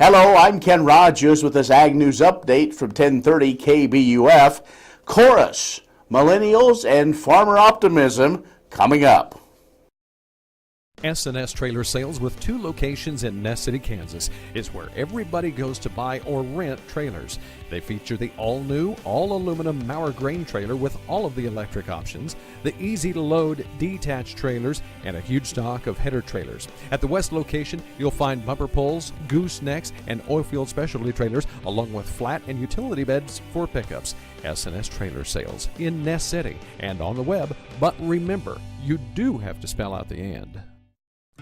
Hello, I'm Ken Rogers with this Ag News update from 1030 KBUF. Chorus, millennials, and farmer optimism coming up. S&S Trailer Sales with 2 locations in Ness City, Kansas is where everybody goes to buy or rent trailers. They feature the all-new, all-aluminum Mauer grain trailer with all of the electric options, the easy-to-load detached trailers, and a huge stock of header trailers. At the west location, you'll find bumper pulls, goosenecks, and oilfield specialty trailers, along with flat and utility beds for pickups. S&S Trailer Sales in Ness City and on the web, but remember, you do have to spell out the and.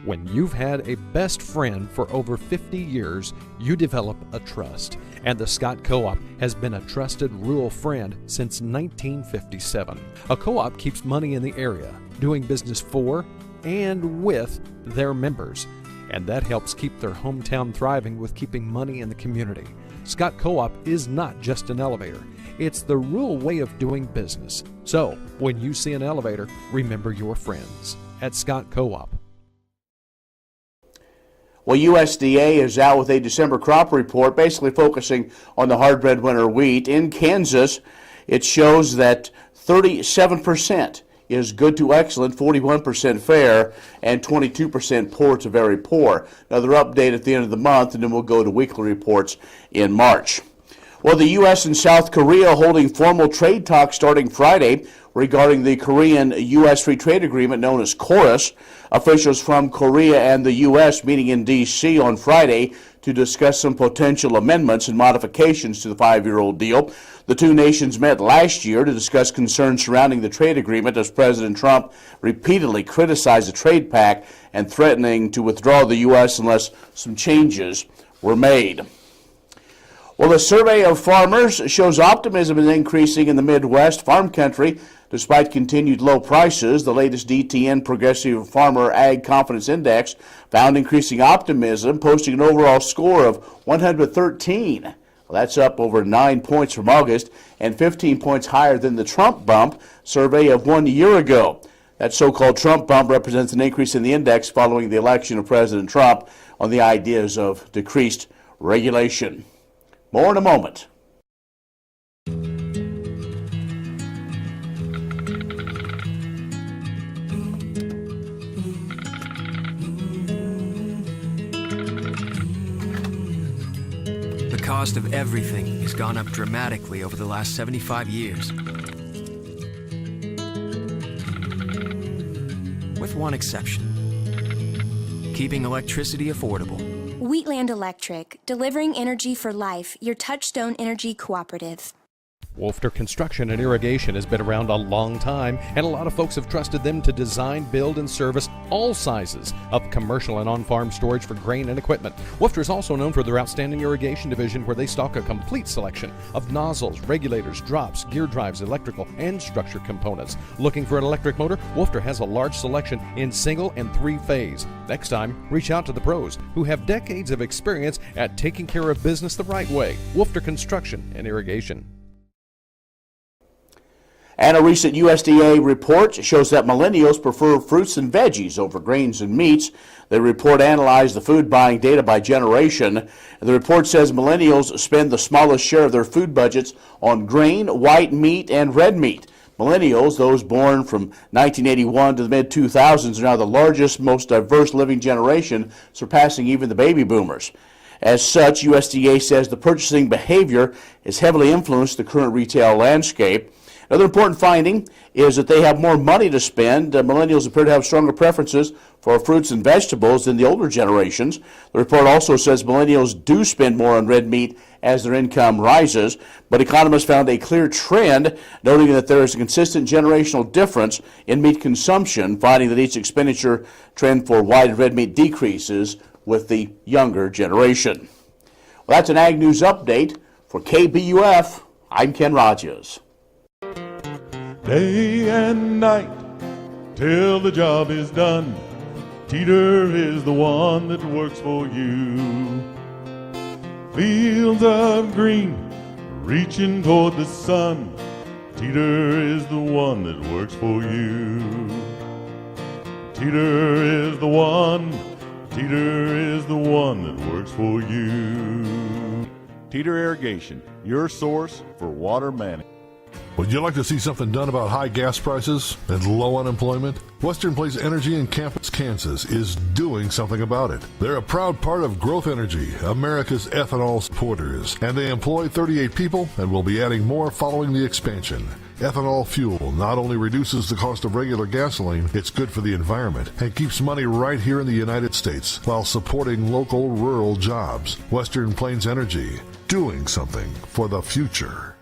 When you've had a best friend for over 50 years, you develop a trust. And the Scott Co-op has been a trusted rural friend since 1957. A co-op keeps money in the area, doing business for and with their members. And that helps keep their hometown thriving with keeping money in the community. Scott Co-op is not just an elevator. It's the rural way of doing business. So, when you see an elevator, remember your friends at Scott Co-op. Well, USDA is out with a December crop report basically focusing on the hard breadwinner wheat. In Kansas, it shows that 37% is good to excellent, 41% fair, and 22% poor to very poor. Another update at the end of the month, and then we'll go to weekly reports in March. Well, the U.S. and South Korea holding formal trade talks starting Friday regarding the Korean-U.S. Free Trade Agreement known as KORUS. Officials from Korea and the U.S. meeting in D.C. on Friday to discuss some potential amendments and modifications to the 5-year-old deal. The two nations met last year to discuss concerns surrounding the trade agreement as President Trump repeatedly criticized the trade pact and threatening to withdraw the U.S. unless some changes were made. Well, a survey of farmers shows optimism is increasing in the Midwest farm country despite continued low prices. The latest DTN Progressive Farmer Ag Confidence Index found increasing optimism, posting an overall score of 113. Well, that's up over 9 points from August and 15 points higher than the Trump bump survey of 1 year ago. That so-called Trump bump represents an increase in the index following the election of President Trump on the ideas of decreased regulation. More in a moment. The cost of everything has gone up dramatically over the last 75 years. With one exception: keeping electricity affordable. Wheatland Electric, delivering energy for life, your Touchstone Energy Cooperative. Wolfter Construction and Irrigation has been around a long time, and a lot of folks have trusted them to design, build, and service all sizes of commercial and on-farm storage for grain and equipment. Wolfter is also known for their outstanding irrigation division, where they stock a complete selection of nozzles, regulators, drops, gear drives, electrical, and structure components. Looking for an electric motor? Wolfter has a large selection in single and 3-phase. Next time, reach out to the pros who have decades of experience at taking care of business the right way. Wolfter Construction and Irrigation. And a recent USDA report shows that millennials prefer fruits and veggies over grains and meats. The report analyzed the food buying data by generation. The report says millennials spend the smallest share of their food budgets on grain, white meat, and red meat. Millennials, those born from 1981 to the mid-2000s, are now the largest, most diverse living generation, surpassing even the baby boomers. As such, USDA says the purchasing behavior has heavily influenced the current retail landscape. Another important finding is that they have more money to spend. Millennials appear to have stronger preferences for fruits and vegetables than the older generations. The report also says millennials do spend more on red meat as their income rises, but economists found a clear trend, noting that there is a consistent generational difference in meat consumption, finding that each expenditure trend for white and red meat decreases with the younger generation. Well, that's an Ag News update. For KBUF, I'm Ken Rogers. Day and night till the job is done, Teeter is the one that works for you. Fields of green reaching toward the sun, Teeter is the one that works for you. Teeter is the one Teeter is the one that works for you. Teeter Irrigation, your source for water management. Would you like to see something done about high gas prices and low unemployment? Western Plains Energy in Campus, Kansas is doing something about it. They're a proud part of Growth Energy, America's ethanol supporters, and they employ 38 people and will be adding more following the expansion. Ethanol fuel not only reduces the cost of regular gasoline, it's good for the environment and keeps money right here in the United States while supporting local rural jobs. Western Plains Energy, doing something for the future.